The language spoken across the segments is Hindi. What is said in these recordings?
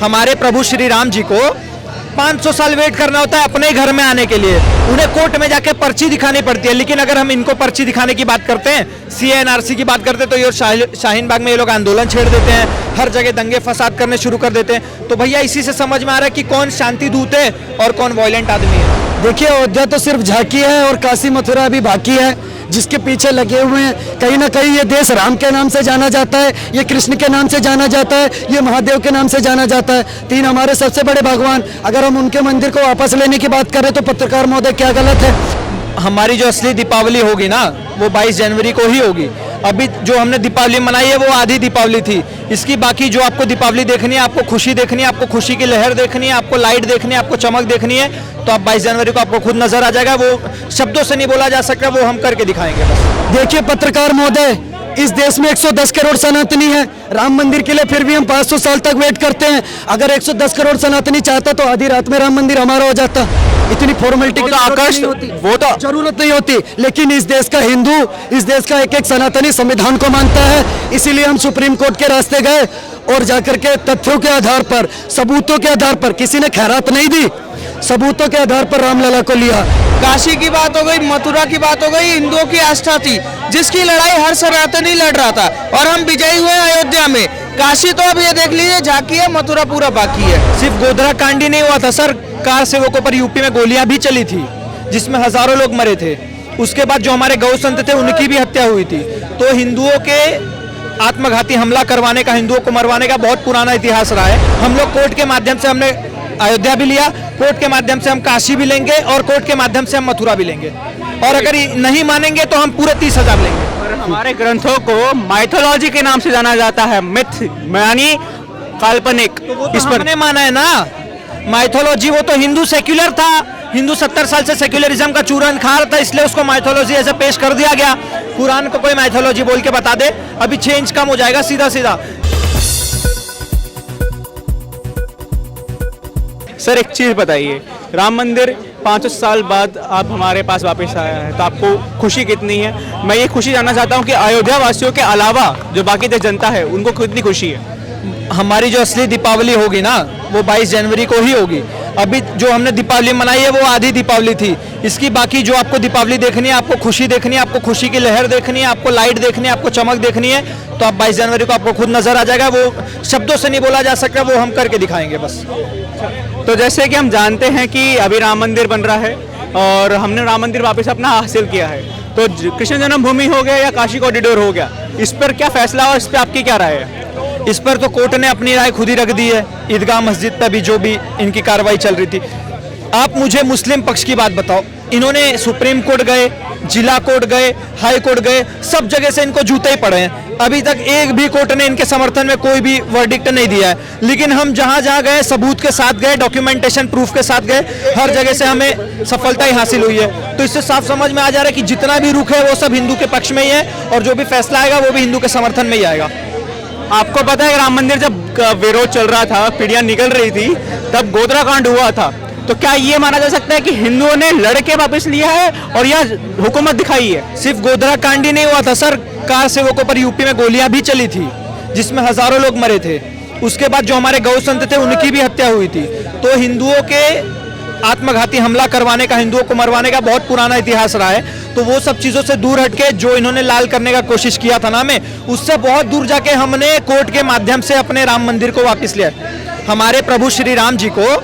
हमारे प्रभु श्री राम जी को 500 साल वेट करना होता है अपने घर में आने के लिए। उन्हें कोर्ट में जाके पर्ची दिखानी पड़ती है। लेकिन अगर हम इनको पर्ची दिखाने की बात करते हैं, CA/NRC की बात करते हैं, तो ये शाहीन बाग में ये लोग आंदोलन छेड़ देते हैं, हर जगह दंगे फसाद करने शुरू कर देते हैं। तो भैया इसी से समझ में आ रहा है कि कौन शांति दूत है और कौन वायलेंट आदमी है। देखिए, अयोध्या तो सिर्फ झांकी है और काशी मथुरा अभी बाकी है, जिसके पीछे लगे हुए हैं। कहीं ना कहीं ये देश राम के नाम से जाना जाता है, ये कृष्ण के नाम से जाना जाता है, ये महादेव के नाम से जाना जाता है। 3 हमारे सबसे बड़े भगवान, अगर हम उनके मंदिर को वापस लेने की बात करें तो पत्रकार महोदय क्या गलत है? हमारी जो असली दीपावली होगी ना, वो 22 जनवरी को ही होगी। अभी जो हमने दीपावली मनाई है वो आधी दीपावली थी। इसकी बाकी जो आपको दीपावली देखनी है, आपको खुशी देखनी है, आपको खुशी की लहर देखनी है, आपको लाइट देखनी है, आपको चमक देखनी है, तो आप 22 जनवरी को आपको खुद नजर आ जाएगा। वो शब्दों से नहीं बोला जा सकता, वो हम करके दिखाएंगे बस। देखिए पत्रकार महोदय, इस देश में 110 करोड़ सनातनी है। राम मंदिर के लिए फिर भी हम 500 साल तक वेट करते हैं। अगर 110 करोड़ सनातनी चाहता तो आधी रात में राम मंदिर हमारा हो जाता। इतनी फॉर्मेलिटी की जरूरत नहीं होती। लेकिन इस देश का हिंदू, इस देश का एक सनातनी संविधान को मानता है। इसीलिए हम सुप्रीम कोर्ट के रास्ते गए और जाकर के तथ्यों के आधार पर, सबूतों के आधार पर, किसी ने खैरात नहीं दी, सबूतों के आधार पर रामलला को लिया। काशी की बात हो गई, मथुरा की बात हो गई, हिंदुओं की आस्था थी जिसकी लड़ाई हर सनातनी लड़ रहा था, और हम विजयी हुए अयोध्या में। काशी तो अब ये देख लीजिए झांकी है, मथुरा पूरा बाकी है। सिर्फ गोधरा कांड ही नहीं हुआ था सर, कार सेवकों पर यूपी में गोलियां भी चली थी, जिसमें हजारों लोग मरे थे। उसके बाद जो हमारे गौ संत थे उनकी भी हत्या हुई थी। तो हिंदुओं के आत्मघाती हमला करवाने का, हिंदुओं को मरवाने का बहुत पुराना इतिहास रहा है। हम लोग कोर्ट के माध्यम से हमने अयोध्या भी लिया, कोर्ट के माध्यम से हम काशी भी लेंगे, और कोर्ट के माध्यम से हम मथुरा भी लेंगे। और अगर नहीं मानेंगे तो हम पूरे 30,000 लेंगे। हमारे ग्रंथों को माइथोलॉजी के नाम से जाना जाता है, मिथ यानी काल्पनिक। तो इस पर हमने माना है ना, माइथोलॉजी वो तो हिंदू सेक्युलर था, हिंदू 70 साल से सेक्युलरिज्म का चूरन खा रहा था, इसलिए उसको माइथोलॉजी ऐसे पेश कर दिया गया। कुरान को कोई माइथोलॉजी बोल के बता दे, अभी चेंज कम हो जाएगा सीधा सीधा। सर एक चीज़ बताइए, राम मंदिर 500 साल बाद आप हमारे पास वापस आया है, तो आपको खुशी कितनी है? मैं ये खुशी जानना चाहता हूँ कि अयोध्या वासियों के अलावा जो बाकी देश जनता है उनको कितनी खुशी है? हमारी जो असली दीपावली होगी ना, वो 22 जनवरी को ही होगी। अभी जो हमने दीपावली मनाई है वो आधी दीपावली थी। इसकी बाकी जो आपको दीपावली देखनी है, आपको खुशी देखनी है, आपको खुशी की लहर देखनी है, आपको लाइट देखनी है, आपको चमक देखनी है, तो आप 22 जनवरी को आपको खुद नजर आ जाएगा। वो शब्दों से नहीं बोला जा सकता, वो हम करके दिखाएंगे बस। तो जैसे कि हम जानते हैं कि अभी राम मंदिर बन रहा है और हमने राम मंदिर वापस अपना हासिल किया है, तो कृष्ण जन्मभूमि हो गया या काशी कॉरिडोर हो गया, इस पर क्या फैसला और इस पर आपकी क्या राय है? इस पर तो कोर्ट ने अपनी राय खुद ही रख दी है। ईदगाह मस्जिद पर भी जो भी इनकी कार्रवाई चल रही थी। आप मुझे मुस्लिम पक्ष की बात बताओ। इन्होंने सुप्रीम कोर्ट गए, जिला कोर्ट गए, हाई कोर्ट गए, सब जगह से इनको जूते ही पड़े हैं। अभी तक एक भी कोर्ट ने इनके समर्थन में कोई भी वर्डिक्ट नहीं दिया है। लेकिन हम जहां जहां गए, सबूत के साथ गए, डॉक्यूमेंटेशन प्रूफ के साथ गए, हर जगह से हमें सफलता ही हासिल हुई है। तो इससे साफ समझ में आ जा रहा है कि जितना भी रुख है वो सब हिंदू के पक्ष में ही है, और जो भी फैसला आएगा वो भी हिंदू के समर्थन में ही आएगा। आपको पता है राम मंदिर जब विरोध चल रहा था, पीढ़ियां निकल रही थी, तब गोधरा कांड हुआ था, तो क्या ये माना जा सकता है कि हिंदुओं ने लड़के वापस लिया है और यह हुकूमत दिखाई है? सिर्फ गोधरा कांड ही नहीं हुआ था सर, कार सेवकों पर यूपी में गोलियां भी चली थी, जिसमें हजारों लोग मरे थे। उसके बाद जो हमारे गौ संत थे उनकी भी हत्या हुई थी। तो हिंदुओं के आत्मघाती हमला करवाने का, हिंदुओं को मरवाने का बहुत पुराना इतिहास रहा है। तो वो सब चीजों से दूर हटके जो इन्होंने लाल करने का कोशिश किया था ना, में उससे बहुत दूर जाके हमने कोर्ट के माध्यम से अपने राम मंदिर को वापस लिया। हमारे प्रभु श्री राम जी को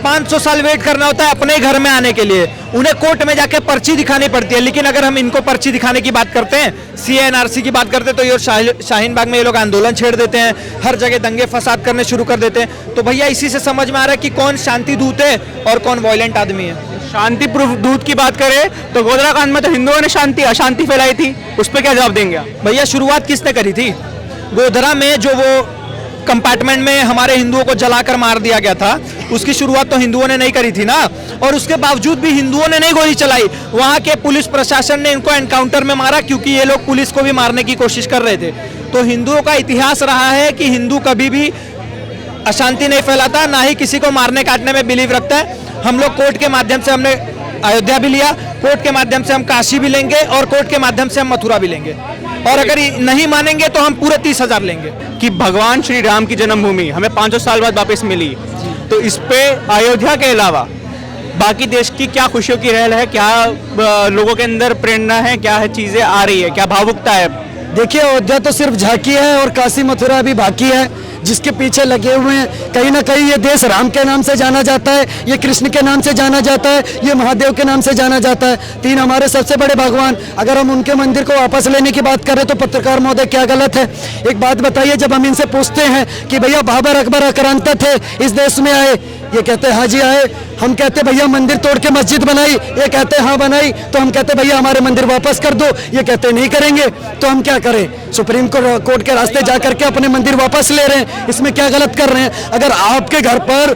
500 साल वेट करना होता है अपने घर में आने के लिए। उन्हें कोर्ट में जाके पर्ची दिखानी पड़ती है। लेकिन अगर हम इनको पर्ची दिखाने की बात करते हैं, CA/NRC की बात करते हैं, तो ये शाहीन बाग में ये लोग आंदोलन छेड़ देते हैं, हर जगह दंगे फसाद करने शुरू कर देते हैं। तो भैया इसी से समझ में आ रहा है कि कौन शांति दूत है और कौन वायलेंट आदमी है। शांति दूत की बात करें तो गोधरा कांड में तो हिंदुओं ने शांति अशांति फैलाई थी, उस पर क्या जवाब देंगे? भैया शुरुआत किसने करी थी? गोधरा में जो वो कंपार्टमेंट में हमारे हिंदुओं को जलाकर मार दिया गया था, उसकी शुरुआत तो हिंदुओं ने नहीं करी थी ना। और उसके बावजूद भी हिंदुओं ने नहीं गोली चलाई, वहां के पुलिस प्रशासन ने इनको एनकाउंटर में मारा, क्योंकि ये लोग पुलिस को भी मारने की कोशिश कर रहे थे। तो हिंदुओं का इतिहास रहा है कि हिंदू कभी भी अशांति नहीं फैलाता, ना ही किसी को मारने काटने में बिलीव रखता है। हम लोग कोर्ट के माध्यम से हमने अयोध्या भी लिया, कोर्ट के माध्यम से हम काशी भी लेंगे, और कोर्ट के माध्यम से हम मथुरा भी लेंगे। और अगर ये नहीं मानेंगे तो हम पूरे 30,000 लेंगे। कि भगवान श्री राम की जन्मभूमि हमें 500 साल बाद वापस मिली, तो इस पे अयोध्या के अलावा बाकी देश की क्या खुशियों की रहल है, क्या लोगों के अंदर प्रेरणा है, क्या है चीजें आ रही है, क्या भावुकता है? देखिए, अयोध्या तो सिर्फ झांकी है और काशी मथुरा अभी बाकी है, जिसके पीछे लगे हुए हैं। कहीं ना कहीं ये देश राम के नाम से जाना जाता है, ये कृष्ण के नाम से जाना जाता है, ये महादेव के नाम से जाना जाता है। 3 हमारे सबसे बड़े भगवान, अगर हम उनके मंदिर को वापस लेने की बात करें तो पत्रकार महोदय क्या गलत है? एक बात बताइए, जब हम इनसे पूछते हैं कि भैया बाबर अकबर आक्रांता थे, इस देश में आए, ये कहते हैं हाँ जी आए। हम कहते भैया मंदिर तोड़ के मस्जिद बनाई, ये कहते हाँ बनाई। तो हम कहते भैया हमारे मंदिर वापस कर दो, ये कहते नहीं करेंगे। तो हम क्या करें? सुप्रीम कोर्ट के रास्ते जा करके अपने मंदिर वापस ले रहे हैं, इसमें क्या गलत कर रहे हैं? अगर आपके घर पर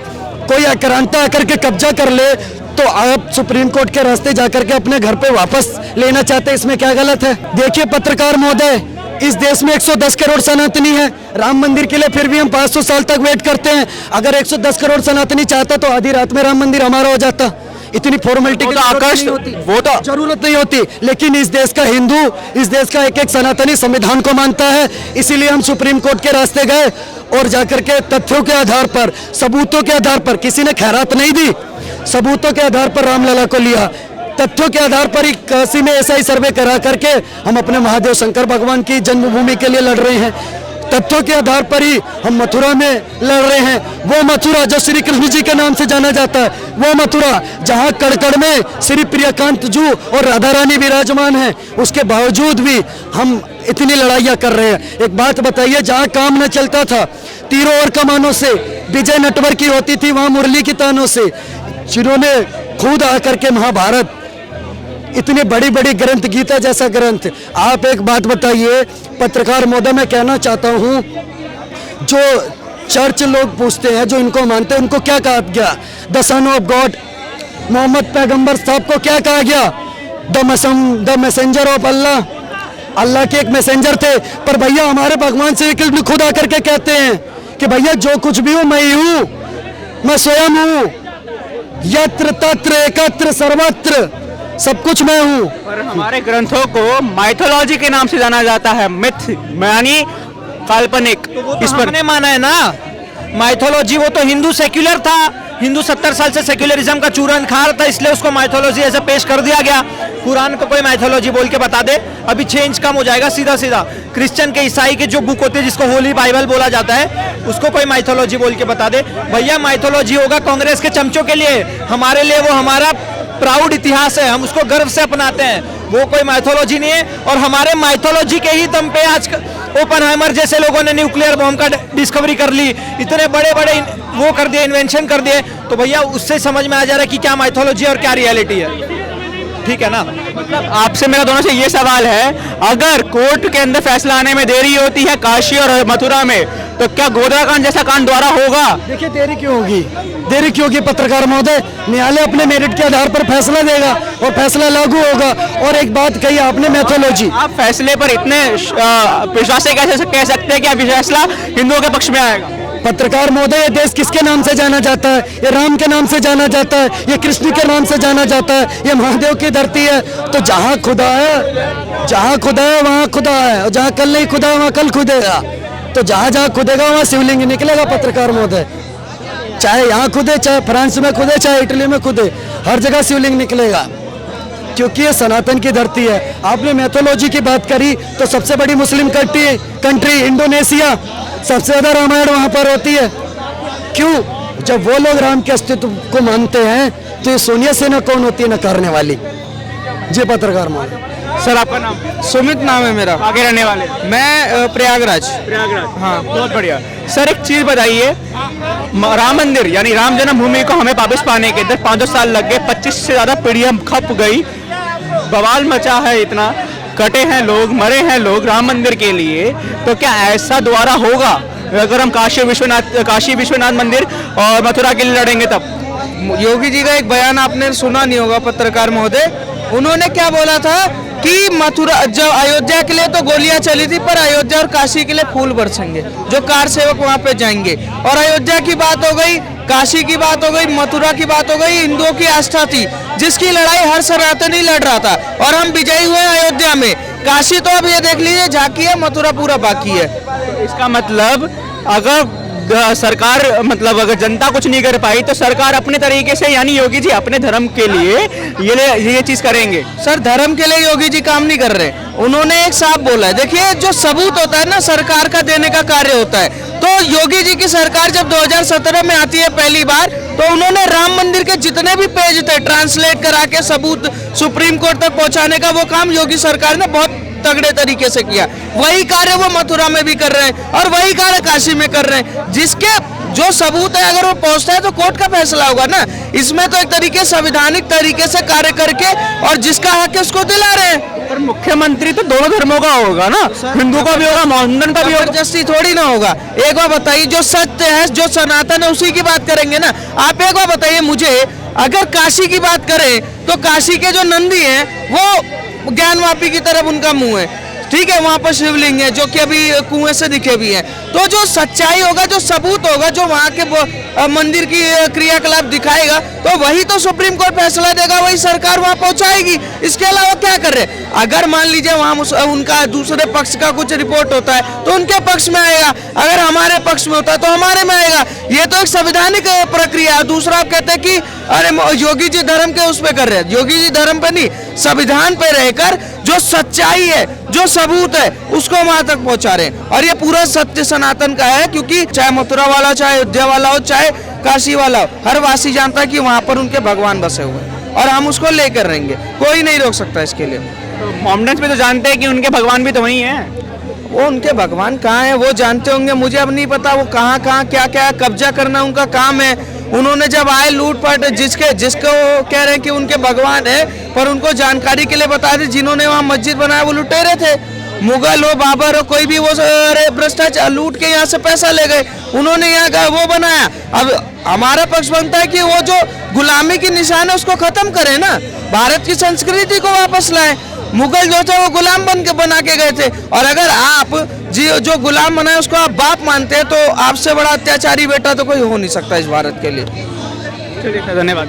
कोई आक्रांता आकर के कब्जा कर ले तो आप सुप्रीम कोर्ट के रास्ते जा करके अपने घर पे वापस लेना चाहते हैं, इसमें क्या गलत है? देखिए पत्रकार महोदय, इस देश में 110 करोड़ सनातनी है। राम मंदिर के लिए फिर भी हम 500 साल तक वेट करते हैं। अगर 110 करोड़ सनातनी चाहता तो आधी रात में राम मंदिर हमारा हो जाता। इतनी फॉर्मेलिटी की जरूरत नहीं होती। लेकिन इस देश का हिंदू, इस देश का एक सनातनी संविधान को मानता है, इसीलिए हम सुप्रीम कोर्ट के रास्ते गए और जाकर के तथ्यों के आधार पर, सबूतों के आधार पर, किसी ने खैरात नहीं दी, सबूतों के आधार पर रामलला को लिया। तथ्यों के आधार पर ही काशी में ऐसा ही सर्वे करा करके हम अपने महादेव शंकर भगवान की जन्मभूमि के लिए लड़ रहे हैं। तथ्यों के आधार पर ही हम मथुरा में लड़ रहे हैं। वो मथुरा जो श्री कृष्ण जी के नाम से जाना जाता है, वो मथुरा जहां कड़कड़ में श्री प्रियकांत जू और राधा रानी विराजमान है, उसके बावजूद भी हम इतनी लड़ाइयां कर रहे हैं। एक बात बताइए, जहां काम न चलता था तीरों और कमानों से विजय नटवर की होती थी, वहां मुरली की तानों से, जिन्होंने खुद आकर के महाभारत, इतनी बड़ी बड़ी ग्रंथ, गीता जैसा ग्रंथ। आप एक बात बताइए पत्रकार महोदय, मैं कहना चाहता हूं, जो चर्च लोग पूछते हैं, जो इनको मानते हैं, उनको क्या कहा गया? The son of God, Mohammed पैगंबर साहब को क्या कहा गया? The messenger of Allah, Allah के एक मैसेंजर थे। पर भैया हमारे भगवान श्री कृष्ण खुद आकर के कहते हैं कि भैया जो कुछ भी हूं मैं ही हूं, मैं स्वयं हूं, यत्र तत्र एकत्र सर्वत्र, सब कुछ मैं हूँ। पर हमारे ग्रंथों को माइथोलॉजी के नाम से जाना जाता है, मिथ यानी काल्पनिक। इस पर हमने माना है ना, माइथोलॉजी वो तो हिंदू सेक्युलर था, हिंदू 70 साल से सेक्युलरिज्म का चूरन खा रहा था, इसलिए उसको माइथोलॉजी ऐसे पेश कर दिया गया। कुरान को कोई माइथोलॉजी बोल के बता दे, अभी चेंज कम हो जाएगा सीधा सीधा। क्रिश्चियन के, ईसाई के जो बुक होते हैं जिसको होली बाइबल बोला जाता है, उसको कोई माइथोलॉजी बोल के बता दे। भैया माइथोलॉजी होगा कांग्रेस के चमचों के लिए, हमारे लिए वो हमारा प्राउड इतिहास है, हम उसको गर्व से अपनाते हैं। वो कोई माइथोलॉजी नहीं है। और हमारे माइथोलॉजी के ही दम पे आज ओपनहाइमर जैसे लोगों ने न्यूक्लियर बॉम्ब का डिस्कवरी कर ली, इतने बड़े बड़े वो कर दिए, इन्वेंशन कर दिए। तो भैया उससे समझ में आ जा रहा है कि क्या माइथोलॉजी और क्या रियलिटी है। ठीक है ना? मतलब आपसे मेरा दोनों से ये सवाल है, अगर कोर्ट के अंदर फैसला आने में देरी होती है काशी और मथुरा में, तो क्या गोधरा कांड जैसा कांड दोबारा होगा? देखिए देरी क्यों होगी? देरी क्यों होगी पत्रकार महोदय? न्यायालय अपने मेरिट के आधार पर फैसला देगा और फैसला लागू होगा। और एक बात कही आपने, मैथोलॉजी, आप फैसले पर इतने विश्वास से कैसे कह सकते हैं कि अब फैसला हिंदुओं के पक्ष में आएगा? पत्रकार महोदय, ये देश किसके नाम से जाना जाता है? ये राम के नाम से जाना जाता है, ये कृष्ण के नाम से जाना जाता है, ये महादेव की धरती है। तो जहाँ खुदा है, जहाँ खुदा है वहाँ खुदा है, और जहाँ कल नहीं खुदा वहाँ कल खुदेगा। तो जहाँ जहाँ खुदेगा वहाँ शिवलिंग निकलेगा पत्रकार महोदय। चाहे यहाँ खुदे, चाहे फ्रांस में खुदे, चाहे इटली में खुदे, हर जगह शिवलिंग निकलेगा, क्योंकि ये सनातन की धरती है। आपने मैथोलॉजी की बात करी, तो सबसे बड़ी मुस्लिम कंट्री इंडोनेशिया, सबसे ज्यादा रामायण वहां पर होती है। क्यों? जब वो लोग राम के अस्तित्व को मानते हैं, तो ये सोनिया सेना कौन होती है न करने वाली? जी पत्रकार महोदय। सर आपका नाम? सुमित नाम है मेरा। आगे रहने वाले? मैं प्रयागराज। प्रयागराज, हाँ, बहुत बढ़िया। सर एक चीज बताइए, राम मंदिर यानी राम जन्मभूमि को हमें वापस पाने के इधर 500 साल लग गए, 25 से ज्यादा पीढ़ियां खप गई, बवाल मचा है, इतना कटे हैं लोग, मरे हैं लोग राम मंदिर के लिए। तो क्या ऐसा दोबारा होगा अगर हम काशी विश्वनाथ मंदिर और मथुरा के लिए लड़ेंगे तब? योगी जी का एक बयान आपने सुना नहीं होगा पत्रकार महोदय, उन्होंने क्या बोला था कि मथुरा, जब अयोध्या के लिए तो गोलियां चली थी, पर अयोध्या और काशी के लिए फूल बरसेंगे, जो कार सेवक वहां पे जाएंगे। और अयोध्या की बात हो गई, काशी की बात हो गई, मथुरा की बात हो गई, हिंदुओं की आस्था थी, जिसकी लड़ाई हर सनातनी लड़ रहा था। और हम विजयी हुए अयोध्या में, काशी तो अब ये देख लीजिए झांकी है, मथुरा पूरा बाकी है। इसका मतलब अगर सरकार मतलब अगर जनता कुछ नहीं कर पाई तो सरकार अपने तरीके से यानी योगी जी अपने धर्म के लिए ये चीज करेंगे। सर धर्म के लिए योगी जी काम नहीं कर रहे, उन्होंने एक साफ बोला है। देखिए जो सबूत होता है ना सरकार का देने का कार्य होता है। तो योगी जी की सरकार जब 2017 में आती है पहली बार, तो उन्होंने राम मंदिर के जितने भी पेज थे ट्रांसलेट करा के सबूत सुप्रीम कोर्ट तक पहुंचाने का वो काम योगी सरकार ने बहुत तगड़े तरीके से किया। वही कार्य वो मथुरा में भी कर रहे हैं और वही कार्य काशी में कर रहे हैं। जिसके जो सबूत है अगर वो पहुंचता है तो कोर्ट का फैसला होगा ना। इसमें तो एक तरीके संवैधानिक तरीके से कार्य करके और जिसका हक है उसको दिला रहे हैं। पर मुख्यमंत्री तो दोनों धर्मों का होगा ना, हिंदू का भी होगा मुसलमान का भी होगा। जबरदस्ती थोड़ी ना होगा। एक बार बताइए जो सत्य है जो सनातन है उसी की बात करेंगे ना। आप एक बार बताइए मुझे, अगर काशी की बात करें तो काशी के जो नंदी हैं वो ज्ञानवापी की तरफ उनका मुंह है, ठीक है, वहां पर शिवलिंग है जो कि अभी कुएं से दिखे भी हैं। तो जो सच्चाई होगा, जो सबूत होगा, जो वहां के मंदिर की क्रियाकलाप दिखाएगा तो वही तो सुप्रीम कोर्ट फैसला देगा, वही सरकार वहां पहुंचाएगी। इसके अलावा क्या कर रहे हैं? अगर मान लीजिए वहां उनका दूसरे पक्ष का कुछ रिपोर्ट होता है तो उनके पक्ष में आएगा, अगर हमारे पक्ष में होता है तो हमारे में आएगा। ये तो एक संवैधानिक प्रक्रिया है। दूसरा आप कहते हैं कि अरे योगी जी धर्म के उस पे कर रहे हैं। योगी जी धर्म पे नहीं, संविधान पे रहकर जो सच्चाई है, जो सबूत है, उसको वहां तक पहुंचा रहे हैं। और ये पूरा सत्य सनातन का है, क्योंकि चाहे मथुरा वाला, चाहे अयोध्या वाला हो, चाहे काशी वाला हो, हर वासी जानता है कि वहां पर उनके भगवान बसे हुए हैं और हम उसको लेकर रहेंगे। कोई नहीं रोक सकता इसके लिए। तो मोमडन्स भी तो जानते हैं कि उनके भगवान भी तो वही हैं। वो उनके भगवान कहाँ हैं वो जानते होंगे, मुझे अब नहीं पता वो कहाँ कहाँ क्या क्या कब्जा करना उनका काम है। उन्होंने जब आए लूटपाट, जिसको कह रहे हैं कि उनके भगवान है, पर उनको जानकारी के लिए बता दें जिन्होंने वहाँ मस्जिद बनाया वो लुटेरे थे। मुगल हो, बाबर हो, कोई भी, वो भ्रष्टाचार लूट के यहाँ से पैसा ले गए, उन्होंने यहाँ वो बनाया। अब हमारा पक्ष बनता है कि वो जो गुलामी की निशान है उसको खत्म करें ना, भारत की संस्कृति को वापस लाएं। मुगल जो थे वो गुलाम बना के गए थे, और अगर आप जो गुलाम बनाए उसको आप बाप मानते हैं तो आपसे बड़ा अत्याचारी बेटा तो कोई हो नहीं सकता इस भारत के लिए। चलिए, धन्यवाद।